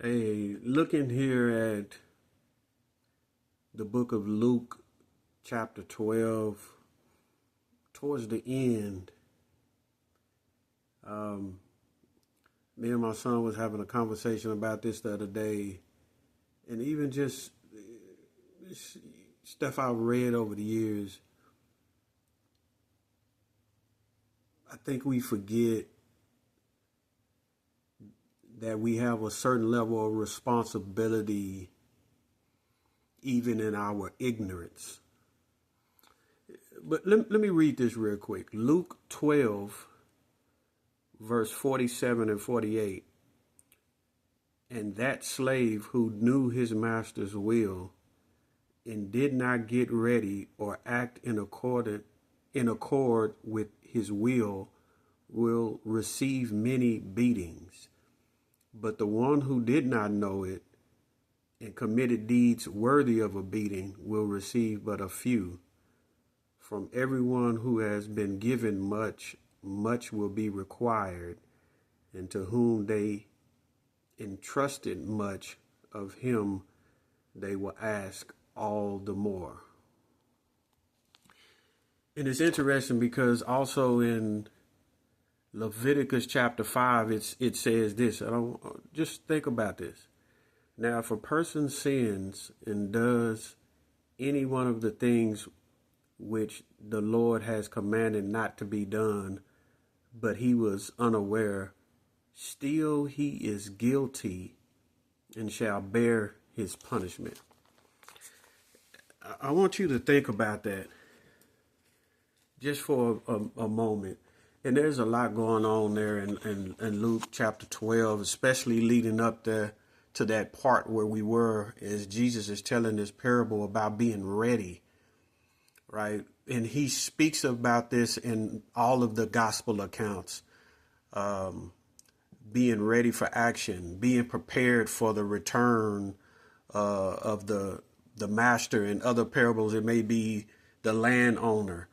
Hey, looking here at the book of Luke, chapter 12, towards the end, um, me and my son was having a conversation about this the other day, and even just stuff I've read over the years, I think we forget that we have a certain level of responsibility even in our ignorance. But let me read this real quick. Luke 12, verse 47 and 48. And that slave who knew his master's will and did not get ready or act in accord with his will receive many beatings. But the one who did not know it and committed deeds worthy of a beating will receive but a few. From everyone who has been given much, much will be required, and to whom they entrusted much, of him they will ask all the more. And it's interesting because also in Leviticus chapter 5, it says this. Just think about this. Now, if a person sins and does any one of the things which the Lord has commanded not to be done, but he was unaware, still he is guilty and shall bear his punishment. I want you to think about that just for a moment. And there's a lot going on there in Luke chapter 12, especially leading up to that part where we were as Jesus is telling this parable about being ready, right? And he speaks about this in all of the gospel accounts, being ready for action, being prepared for the return of the master. In other parables, it may be the landowner,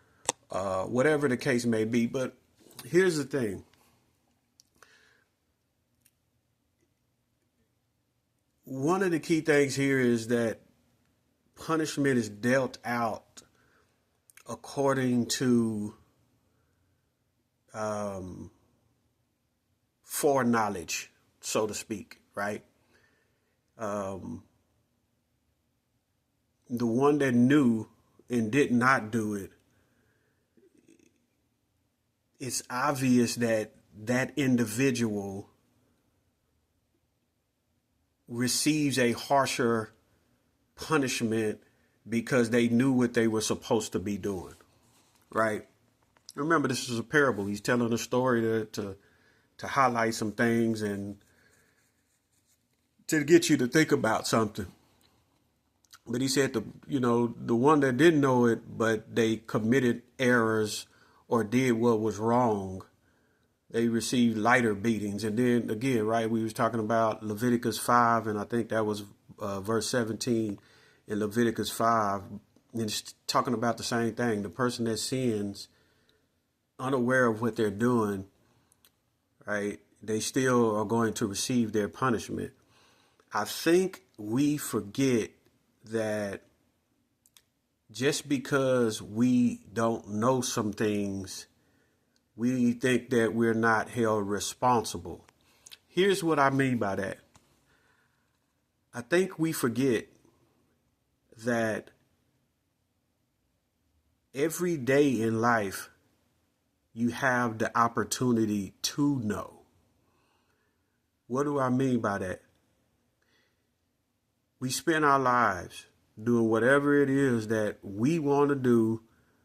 whatever the case may be. But here's the thing. One of the key things here is that punishment is dealt out according to foreknowledge, so to speak, right? The one that knew and did not do it, it's obvious that that individual receives a harsher punishment because they knew what they were supposed to be doing, right? Remember, this is a parable. He's telling a story to highlight some things and to get you to think about something. But he said, the one that didn't know it, but they committed errors or did what was wrong, they received lighter beatings. And then again, right, we was talking about Leviticus 5, and I think that was verse 17 in Leviticus 5. And it's talking about the same thing. The person that sins, unaware of what they're doing, right, they still are going to receive their punishment. I think we forget that just because we don't know some things, we think that we're not held responsible. Here's what I mean by that. I think we forget that every day in life, you have the opportunity to know. What do I mean by that? We spend our lives doing whatever it is that we want to do,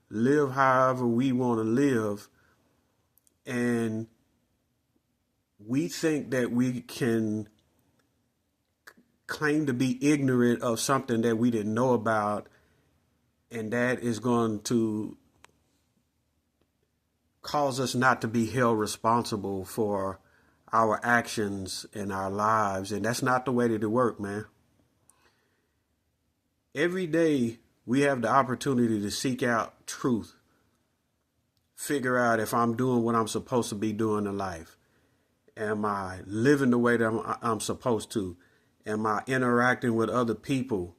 live however we want to live, and we think that we can claim to be ignorant of something that we didn't know about, and that is going to cause us not to be held responsible for our actions and our lives. And that's not the way that it works, man. Every day we have the opportunity to seek out truth, figure out if I'm doing what I'm supposed to be doing in life. Am I living the way that I'm supposed to? Am I interacting with other people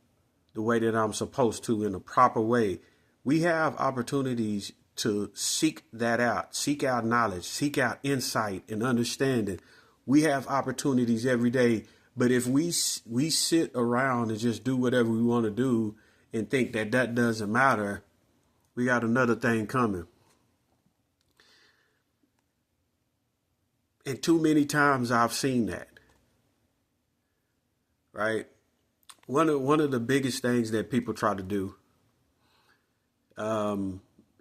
the way that I'm supposed to, in a proper way? We have opportunities to seek that out, seek out knowledge, seek out insight and understanding. We have opportunities every day, but if we sit around and just do whatever we want to do and think that that doesn't matter, we got another thing coming. And too many times I've seen that, right? One of the biggest things that people try to do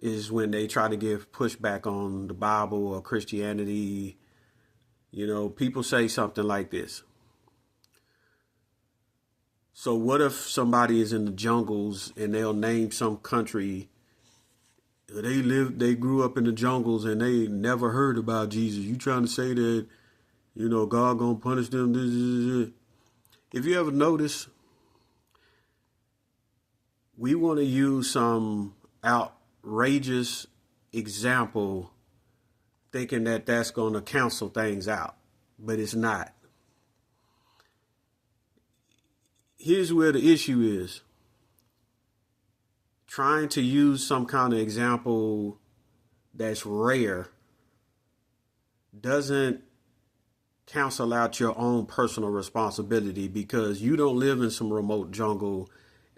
is when they try to give pushback on the Bible or Christianity. You know, people say something like this. So what if somebody is in the jungles and they'll name some country? They grew up in the jungles and they never heard about Jesus. You trying to say that, you know, God gonna punish them? If you ever notice, we want to use some outrageous example thinking that that's going to cancel things out, but it's not. Here's where the issue is. Trying to use some kind of example that's rare doesn't cancel out your own personal responsibility, because you don't live in some remote jungle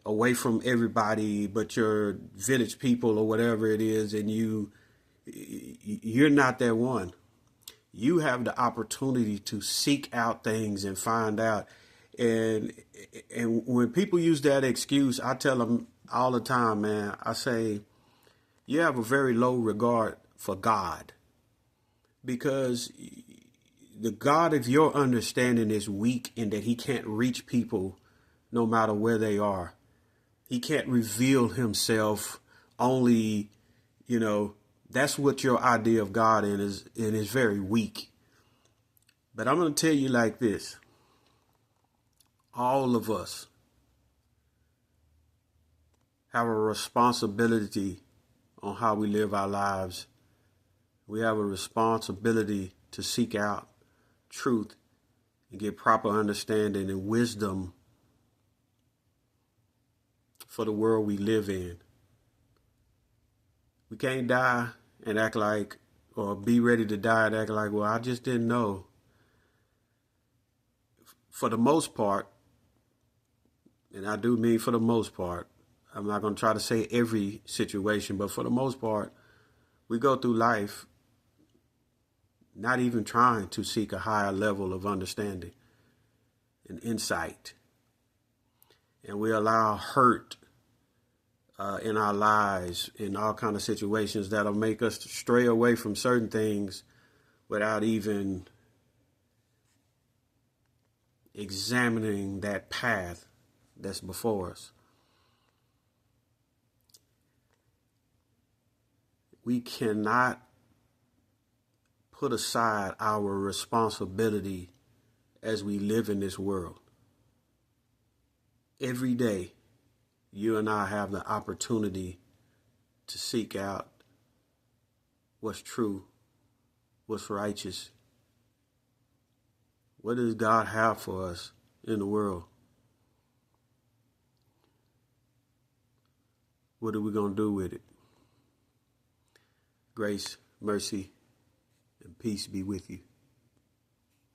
away from everybody but your village people or whatever it is, and you're not that one. You have the opportunity to seek out things and find out. And when people use that excuse, I tell them all the time, man, I say, you have a very low regard for God, because the God of your understanding is weak in that he can't reach people no matter where they are. He can't reveal himself. Only, you know, that's what your idea of God is, and is very weak. But I'm going to tell you like this. All of us have a responsibility on how we live our lives. We have a responsibility to seek out truth and get proper understanding and wisdom for the world we live in. We can't die and act like, or be ready to die and act like, well, I just didn't know. For the most part, and I do mean for the most part, I'm not going to try to say every situation, but for the most part, we go through life not even trying to seek a higher level of understanding and insight. And we allow hurt in our lives, in all kind of situations that'll make us stray away from certain things without even examining that path that's before us. We cannot put aside our responsibility as we live in this world. Every day, you and I have the opportunity to seek out what's true, what's righteous. What does God have for us in the world? What are we going to do with it? Grace, mercy, and peace be with you.